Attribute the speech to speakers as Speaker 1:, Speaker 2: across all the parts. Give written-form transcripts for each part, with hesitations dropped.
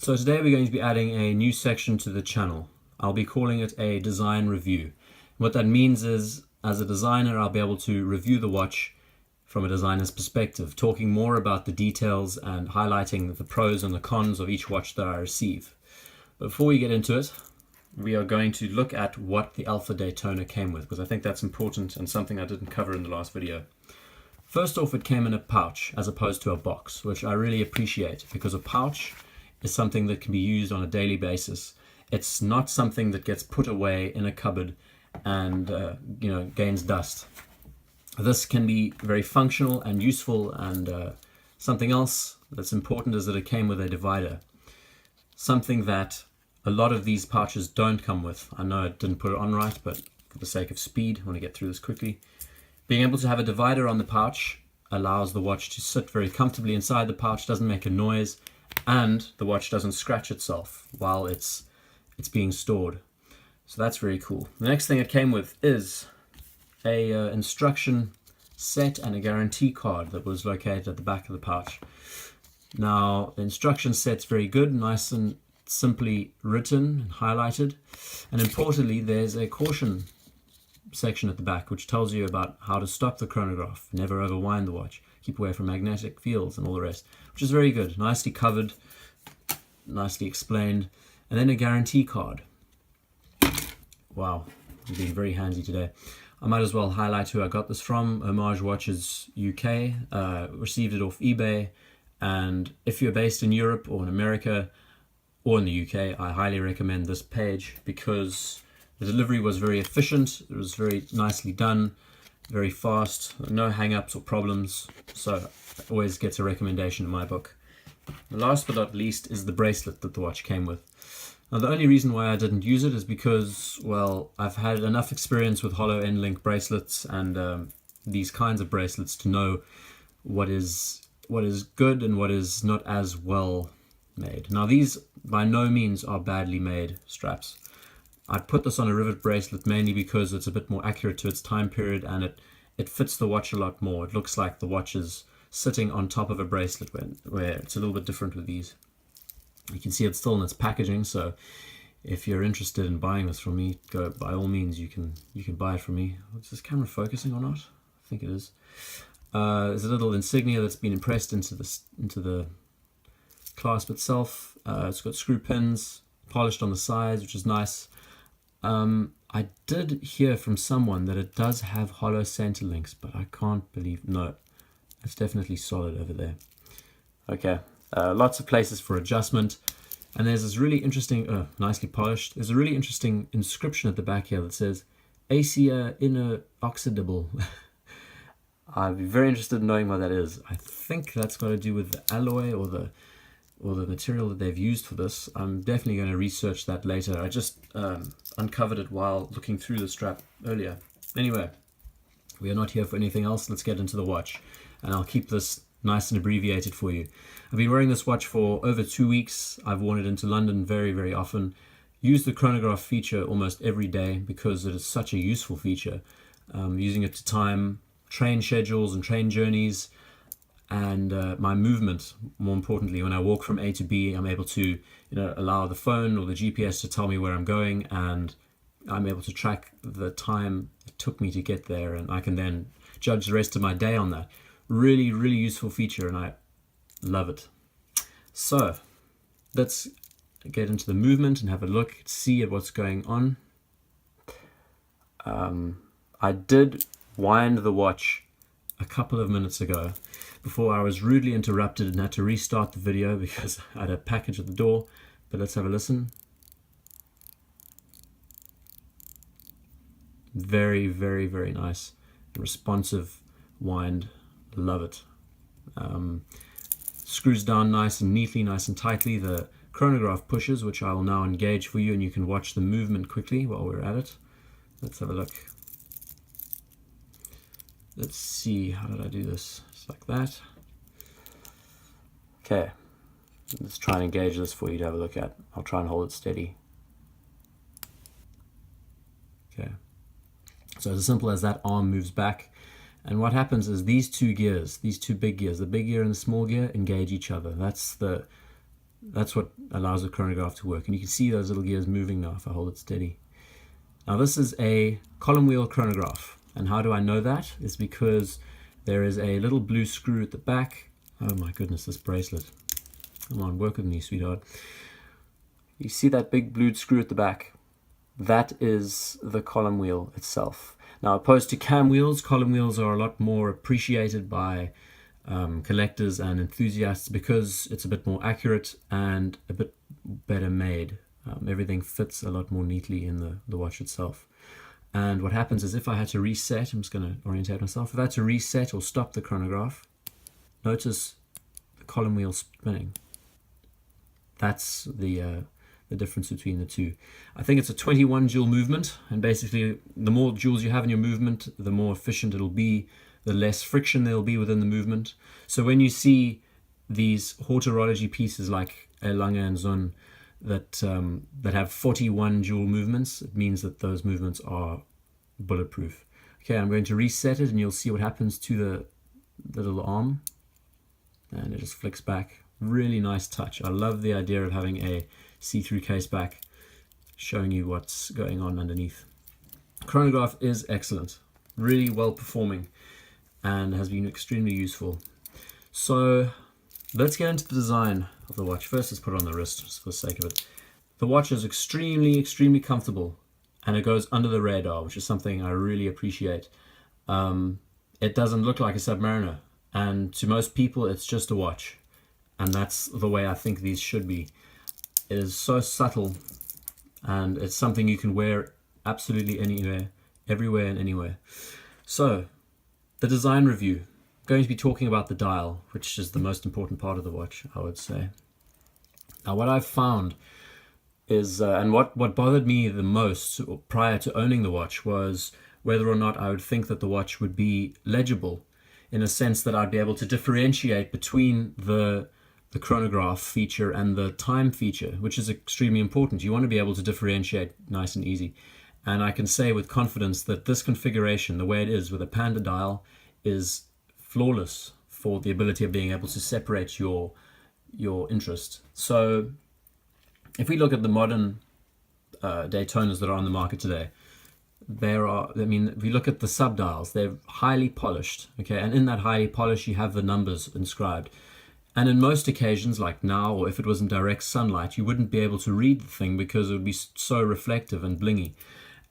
Speaker 1: So today we're going to be adding a new section to the channel. I'll be calling it a design review. What that means is, as a designer, I'll be able to review the watch from a designer's perspective, talking more about the details and highlighting the pros and the cons of each watch that I receive. But before we get into it, we are going to look at what the Alpha Daytona came with, because I think that's important and something I didn't cover in the last video. First off, it came in a pouch as opposed to a box, which I really appreciate, because a pouch is something that can be used on a daily basis. It's not something that gets put away in a cupboard and gains dust. This can be very functional and useful, and something else that's important is that it came with a divider. Something that a lot of these pouches don't come with. I know I didn't put it on right, but for the sake of speed, I want to get through this quickly. Being able to have a divider on the pouch allows the watch to sit very comfortably inside the pouch, doesn't make a noise, and the watch doesn't scratch itself while it's being stored. So that's very cool. The next thing it came with is a instruction set and a guarantee card that was located at the back of the pouch. Now, the instruction set's very good, nice and simply written and highlighted, and importantly, there's a caution section at the back which tells you about how to stop the chronograph, never overwind the watch, keep away from magnetic fields and all the rest, which is very good, nicely covered, nicely explained. And then a guarantee card. Wow, I'm being very handy today. I might as well highlight who I got this from. Homage Watches UK, received it off eBay, and if you're based in Europe or in America or in the UK, I highly recommend this page because the delivery was very efficient, it was very nicely done, very fast, no hang-ups or problems, so it always gets a recommendation in my book. The last but not least is the bracelet that the watch came with. Now, the only reason why I didn't use it is because, well, I've had enough experience with hollow end link bracelets and these kinds of bracelets to know what is good and what is not as well made. Now, these by no means are badly made straps. I put this on a rivet bracelet mainly because it's a bit more accurate to its time period, and it fits the watch a lot more. It looks like the watch is sitting on top of a bracelet where it's a little bit different with these. You can see it's still in its packaging, so if you're interested in buying this from me, go by all means, you can buy it from me. Is this camera focusing or not? I think it is. There's a little insignia that's been impressed into the clasp itself. It's got screw pins polished on the sides, which is nice. I did hear from someone that it does have hollow center links, but I can't believe, no, it's definitely solid over there. Okay, lots of places for adjustment, and there's this really interesting, nicely polished, there's a really interesting inscription at the back here that says Asia inoxidable. I'd be very interested in knowing what that is. I think that's got to do with the alloy or the material that they've used for this. I'm definitely going to research that later. I just uncovered it while looking through the strap earlier. Anyway, we are not here for anything else. Let's get into the watch, and I'll keep this nice and abbreviated for you. I've been wearing this watch for over 2 weeks. I've worn it into London very, very often. Use the chronograph feature almost every day because it is such a useful feature. Using it to time train schedules and train journeys, and my movement. More importantly, when I walk from A to B, I'm able to allow the phone or the GPS to tell me where I'm going, and I'm able to track the time it took me to get there, and I can then judge the rest of my day on that. Really, really useful feature, and I love it. So let's get into the movement and have a look, see at what's going on. I did wind the watch a couple of minutes ago before I was rudely interrupted and had to restart the video because I had a package at the door. But let's have a listen. Very, very, very nice. Responsive wind. Love it. Screws down nice and neatly, nice and tightly. The chronograph pushes, which I will now engage for you, and you can watch the movement quickly while we're at it. Let's have a look. Let's see, how did I do this? Just like that. Okay, let's try and engage this for you to have a look at. I'll try and hold it steady. Okay, so as simple as that, arm moves back, and what happens is these two gears, these two big gears, the big gear and the small gear, engage each other. That's the That's what allows the chronograph to work. And you can see those little gears moving now if I hold it steady. Now this is a column wheel chronograph. And how do I know that? It's because there is a little blue screw at the back. Oh my goodness, this bracelet. Come on, work with me, sweetheart. You see that big blue screw at the back? That is the column wheel itself. Now, opposed to cam wheels, column wheels are a lot more appreciated by collectors and enthusiasts because it's a bit more accurate and a bit better made. Everything fits a lot more neatly in the watch itself. And what happens is if I had to reset, I'm just going to orientate myself. If I had to reset or stop the chronograph, notice the column wheel spinning. That's the difference between the two. I think it's a 21 joule movement, and basically the more joules you have in your movement, the more efficient it'll be, the less friction there'll be within the movement. So when you see these horology pieces like a Lange and Zon that have 41 joule movements, it means that those movements are bulletproof. Okay, I'm going to reset it and you'll see what happens to the little arm, and it just flicks back. Really nice touch. I love the idea of having a see-through case back showing you what's going on underneath. Chronograph is excellent, really well performing, and has been extremely useful. So let's get into the design of the watch. First, let's put it on the wrist just for the sake of it. The watch is extremely comfortable, and it goes under the radar, which is something I really appreciate. It doesn't look like a Submariner, and to most people it's just a watch, and that's the way I think these should be. It is so subtle, and it's something you can wear absolutely anywhere, everywhere and anywhere. So, the design review. I'm going to be talking about the dial, which is the most important part of the watch, I would say. Now, what I've found is, and what bothered me the most prior to owning the watch, was whether or not I would think that the watch would be legible, in a sense that I'd be able to differentiate between the chronograph feature and the time feature, which is extremely important. You want to be able to differentiate nice and easy. And I can say with confidence that this configuration, the way it is with a Panda dial, is flawless for the ability of being able to separate your interest. So if we look at the modern Daytonas that are on the market today, if you look at the sub dials, they're highly polished, okay? And in that highly polished, you have the numbers inscribed. And in most occasions, like now, or if it was in direct sunlight, you wouldn't be able to read the thing because it would be so reflective and blingy.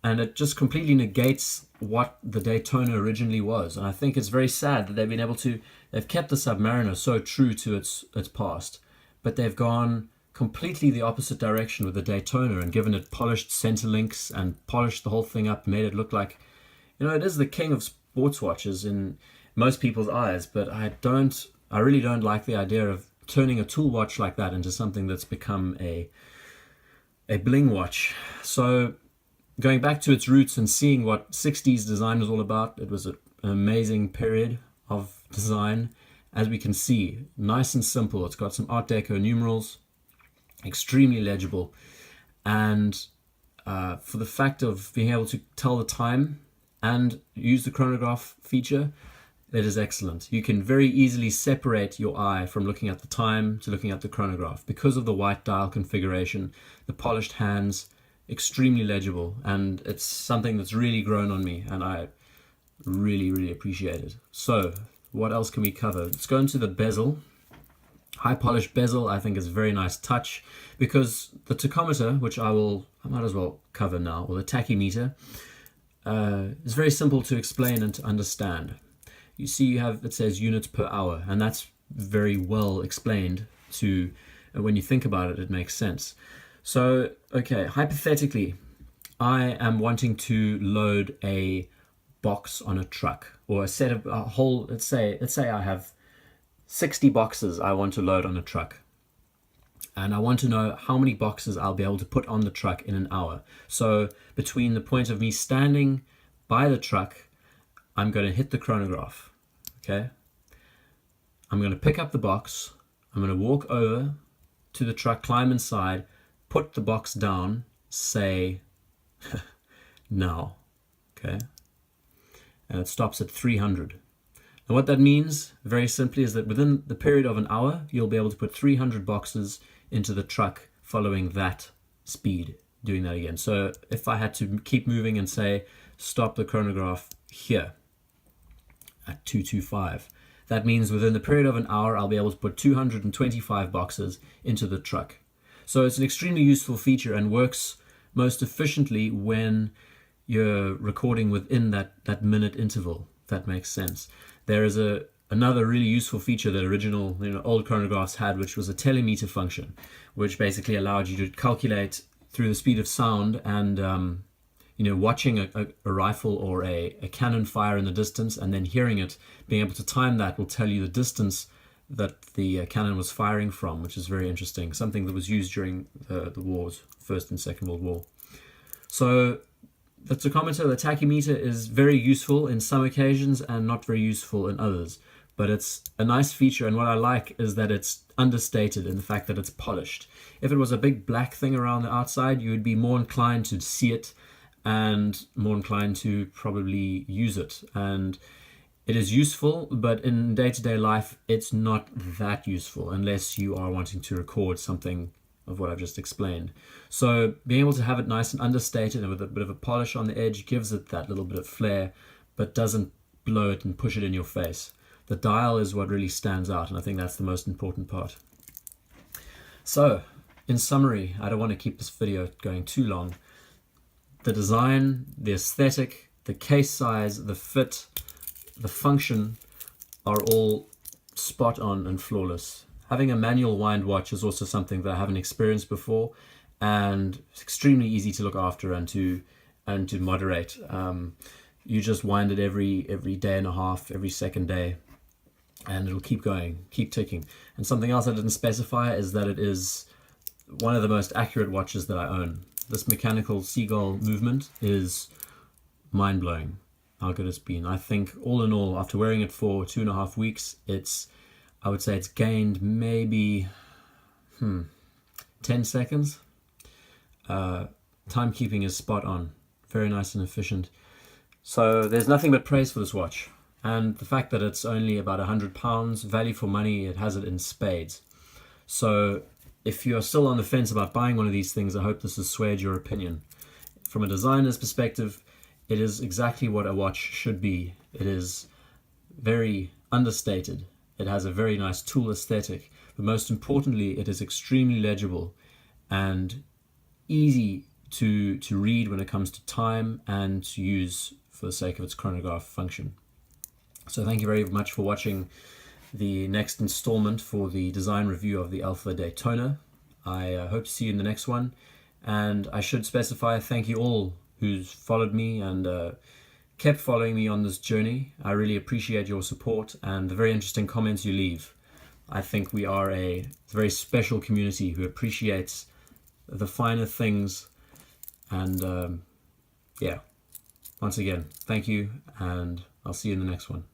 Speaker 1: And it just completely negates what the Daytona originally was. And I think it's very sad that they've kept the Submariner so true to its past, but they've gone completely the opposite direction with the Daytona and given it polished center links and polished the whole thing up, made it look like, it is the king of sports watches in most people's eyes, but I really don't like the idea of turning a tool watch like that into something that's become a bling watch. So going back to its roots and seeing what 60s design was all about, it was an amazing period of design. As we can see, nice and simple. It's got some Art Deco numerals, extremely legible, and for the fact of being able to tell the time and use the chronograph feature, it is excellent. You can very easily separate your eye from looking at the time to looking at the chronograph because of the white dial configuration, the polished hands, extremely legible, and it's something that's really grown on me, and I really appreciate it. So what else can we cover? Let's go into the bezel. High polished bezel, I think, is a very nice touch because the tachometer, which I might as well cover now, or the tachymeter, is very simple to explain and to understand. You see it says units per hour, and that's very well explained when you think about it, it makes sense. So, okay, hypothetically, I am wanting to load a box on a truck, or let's say I have 60 boxes I want to load on a truck. And I want to know how many boxes I'll be able to put on the truck in an hour. So between the point of me standing by the truck, I'm going to hit the chronograph. Okay, I'm going to pick up the box, I'm going to walk over to the truck, climb inside, put the box down, say now, okay, and it stops at 300. And what that means, very simply, is that within the period of an hour, you'll be able to put 300 boxes into the truck following that speed, doing that again. So if I had to keep moving and say, stop the chronograph here at 225, that means within the period of an hour, I'll be able to put 225 boxes into the truck. So it's an extremely useful feature and works most efficiently when you're recording within that minute interval, if that makes sense. There is another really useful feature that original old chronographs had, which was a telemeter function, which basically allowed you to calculate through the speed of sound and watching a rifle or a cannon fire in the distance and then hearing it, being able to time that will tell you the distance that the cannon was firing from, which is very interesting, something that was used during the wars, First and Second World War. So the tachometer, the tachymeter, is very useful in some occasions and not very useful in others. But it's a nice feature, and what I like is that it's understated in the fact that it's polished. If it was a big black thing around the outside, you would be more inclined to see it and more inclined to probably use it. And it is useful, but in day-to-day life, it's not that useful unless you are wanting to record something of what I've just explained. So being able to have it nice and understated and with a bit of a polish on the edge gives it that little bit of flair, but doesn't blow it and push it in your face. The dial is what really stands out, and I think that's the most important part. So, in summary, I don't want to keep this video going too long. The design, the aesthetic, the case size, the fit, the function are all spot on and flawless. Having a manual wind watch is also something that I haven't experienced before, and it's extremely easy to look after and to moderate. You just wind it every day and a half, every second day, and it'll keep going, keep ticking. And something else I didn't specify is that it is one of the most accurate watches that I own. This mechanical seagull movement is mind-blowing, how good it's been. I think all in all, after wearing it for 2.5 weeks, I would say it's gained maybe 10 seconds. Timekeeping is spot on, very nice and efficient. So there's nothing but praise for this watch. And the fact that it's only about £100, value for money, it has it in spades. So if you're still on the fence about buying one of these things, I hope this has swayed your opinion. From a designer's perspective, it is exactly what a watch should be. It is very understated. It has a very nice tool aesthetic, but most importantly, it is extremely legible and easy to read when it comes to time and to use for the sake of its chronograph function. So thank you very much for watching the next installment for the design review of the Alpha Daytona. I hope to see you in the next one, and I should specify thank you all who's followed me and kept following me on this journey. I really appreciate your support and the very interesting comments you leave. I think we are a very special community who appreciates the finer things, and yeah, once again, thank you, and I'll see you in the next one.